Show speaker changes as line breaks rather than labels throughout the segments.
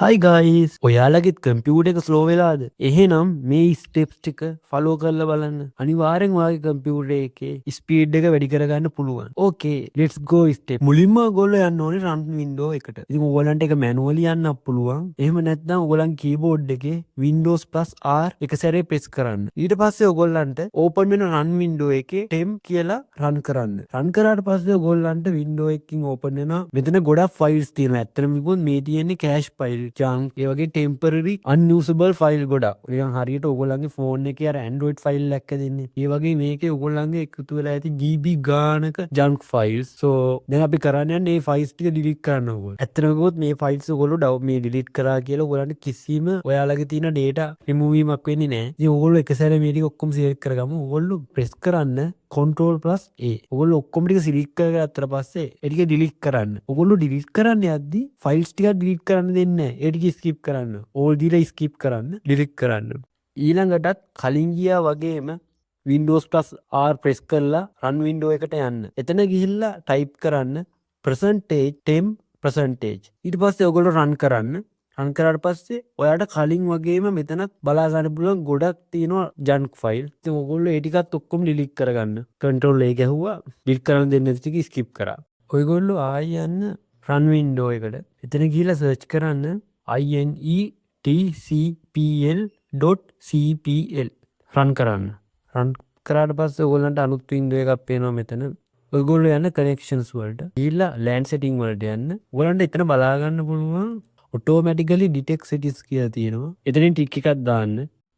හයි guys ඔයාලගෙත් computer එක slow වෙලාද එහෙනම් මේ ස්ටෙප්ස් ටික ෆලෝ කරලා බලන්න අනිවාර්යෙන් ඔයාගේ කම්පියුටර් එකේ ස්පීඩ් එක වැඩි කරගන්න පුළුවන්. ඕකේ ලෙට්ස් ගෝ ස්ටෙප්. මුලින්ම ඔයගොල්ලෝ යන්න ඕනේ රන් වින්ඩෝ එකට. ඉතින් ඔයගොල්ලන්ට ඒක මැනුවලි යන්නත් පුළුවන්. එහෙම නැත්නම් ඔයගොල්ලන් කීබෝඩ් එකේ Windows +R එක සැරේ ප්‍රෙස් කරන්න. ඊට පස්සේ ඔයගොල්ලන්ට ඕපන් වෙන රන් වින්ඩෝ එකේ temp කියලා රන් කරන්න. රන් කරාට පස්සේ ඔයගොල්ලන්ට වින්ඩෝ එකකින් ඕපන් වෙනවා. මෙතන ගොඩක් ෆයිල්ස් තියෙනවා. ඇත්තටම කිව්වොත් මේ තියෙන්නේ කෑෂ් ෆයිල් ජංක් ඒ වගේ ටෙම්පරරි අන්යූසබල් ෆයිල් ගොඩක්. නිකන් හරියට ඔයගොල්ලන්ගේ ෆෝන් එකේ අර Android ෆයිල් එකක් දෙන්නේ. ඒ වගේ මේකේ ඔයගොල්ලන්ගේ එකතු වෙලා ඇති GB ගානක ජංක් ෆයිල්ස්. සෝ දැන් අපි කරන්න යන්නේ මේ ෆයිල්ස් ටික ඩිලීට් කරන්න ඕගොල්ලෝ. ඇත්තටම කිව්වොත් මේ ෆයිල්ස් ඔයගොල්ලෝ මේ ඩිලීට් කරා කියලා ඔයගොල්ලන්ට කිසිම ඔයාලගේ තියෙන data remove වීමක් වෙන්නේ නැහැ. ඉතින් ඔයගොල්ලෝ එක සැරේ මේ ටික ඔක්කොම select කරගමු. ඔයගොල්ලෝ press කරන්න Ctrl+A. ඔයගොල්ලෝ ඔක්කොම ටික select කරගත්තට පස්සේ ඒ ටික delete කරන්න. ඔයගොල්ලෝ delete කරන්න යද්දි files ටික delete කරන්න දෙන්නේ නැහැ. ඒ ටික skip කරන්න. all දීලා skip කරන්න, delete කරන්න. ඊළඟටත් කලින් ගියා වගේම Windows +R press කරලා run window එකට යන්න. එතන ගිහිල්ලා type කරන්න %temp%. ඊට පස්සේ ඔයගොල්ලෝ run කරන්න. රන් කරාට පස්සේ ඔයාට කලින් වගේම මෙතනත් බලා ගන්න පුළුවන් ගොඩක් තියෙනවා ජන්ක් ෆයිල්. ඉතින් ඔයගොල්ලෝ ඒ ටිකත් ඔක්කොම ඩිලීට් කරගන්න. Ctrl A ගැහුවා. ඩිලීට් කරන්න දෙන්නේ නැති ටික ස්කිප් කරා. ඔයගොල්ලෝ ආයෙ යන්න run window එකට. එතන ගිහිල්ලා search කරන්න inetcpl.cpl run කරන්න. run කරාට පස්සේ ඔයගොල්ලන්ට අලුත් window එකක් පේනවා මෙතන. ඔයගොල්ලෝ යන්න connections වලට. ගිහිල්ලා LAN setting වලට යන්න. ඔයගොල්ලන්ට එතන බලා ගන්න පුළුවන් automatically detect settings කියලා තියෙනවා. එතනින් ටික් එකක් දාන්න.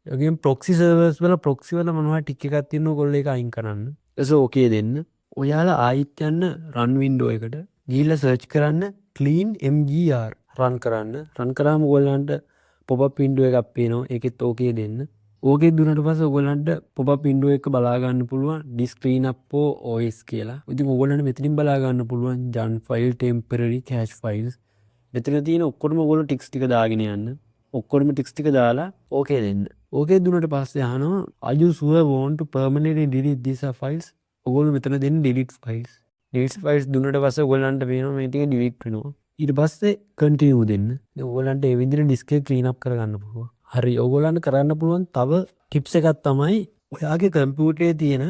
ඒ වගේම proxy servers වල proxy වල මොනවා ටික් එකක් තියෙනවා ඔයගොල්ලෝ ඒක අයින් කරන්න. ඊට okay දෙන්න. ඔයාලා ආයිත් යන්න run window එකට. ගිහිල්ලා search කරන්න clean mgr run කරන්න. run කරාම ඔයගොල්ලන්ට pop up window එකක් පේනවා. ඒකෙත් okay දෙන්න. ඕකේ දුන්නට පස්සේ ඔයගොල්ලන්ට pop up window එක බලා ගන්න පුළුවන් disk cleanup OS කියලා. ඉතින් ඔයගොල්ලන්ට මෙතනින් බලා ගන්න පුළුවන් junk file, temporary cache files. මෙතන තියෙන ඔක්කොම ඔයගොල්ලෝ ටික්ස් ටික දාගෙන යන්න. ඔක්කොම ටික්ස් ටික දාලා ඕකේ දෙන්න. ඕකේ දුන්නට පස්සේ අහනවා are you sure want to permanently delete these files? ඔයගොල්ලෝ මෙතන දෙන්න delete files. delete files දුන්නට පස්සේ ඔයගොල්ලන්ට පේනවා මේ ටික delete වෙනවා. ඊට පස්සේ continue දෙන්න. දැන් ඔයගොල්ලන්ට ඒ විදිහට disk එක clean up කරගන්න පුළුවන්. හරි ඔයගොල්ලන්ට කරන්න පුළුවන් තව tips එකක් තමයි ඔයාගේ කම්පියුටරේ තියෙන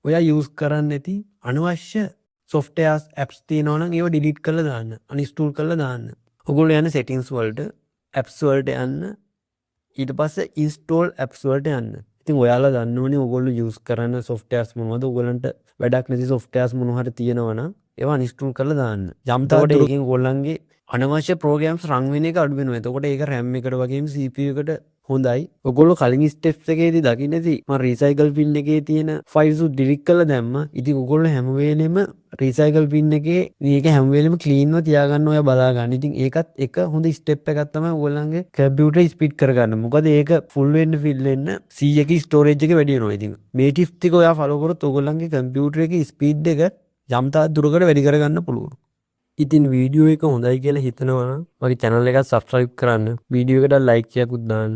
ඔයා use කරන්නේ නැති අනවශ්‍ය softwares apps තියෙනවා නම් ඒව delete කරලා දාන්න. uninstall කරලා දාන්න. ඔයගොල්ලෝ යන්න settings වලට apps වලට යන්න. ඊට පස්සේ install apps වලට යන්න. ඉතින් ඔයාලා දන්න ඕනේ ඔයගොල්ලෝ use කරන softwares මොනවද? ඔයගොල්ලන්ට වැඩක් නැති softwares මොනවා හරි තියෙනවා නම් ඒවා uninstall කරලා දාන්න. යම් තාවට ඒකෙන් ඔයගොල්ලන්ගේ අනවශ්‍ය programs run වෙන එක අඩු වෙනවා. එතකොට ඒක RAM එකට වගේම CPU එකට හොඳයි. ඔයගොල්ලෝ කලින් ස්ටෙප්ස් එකේදී දකින්න ඇති මම රීසයිකල් පින් එකේ තියෙන ෆයිල්ස් ඩිලීට් කරලා දැම්මා. ඉතින් ඔයගොල්ලෝ හැම වෙලෙම රීසයිකල් පින් එකේ මේක හැම වෙලෙම ක්ලීන්ව තියාගන්න ඔය බලා ගන්න. ඉතින් ඒකත් එක හොඳ ස්ටෙප් එකක් තමයි ඔයගොල්ලන්ගේ කම්පියුටර් ස්පීඩ් කරගන්න. මොකද ඒක ෆුල් වෙන්න ෆිල් වෙන්න C එකේ ස්ටෝරේජ් එක වැඩි වෙනවා. ඉතින් මේ ටිප්ස් ටික ඔයා ෆලෝ කරොත් ඔයගොල්ලන්ගේ කම්පියුටර් එකේ ස්පීඩ් එක යම් තාක් දුරකට වැඩි කරගන්න පුළුවන්. ඉතින් වීඩියෝ එක හොඳයි කියලා හිතනවා නම් මගේ channel එක subscribe කරන්න. වීඩියෝ එකට like එකකුත් දාන්න.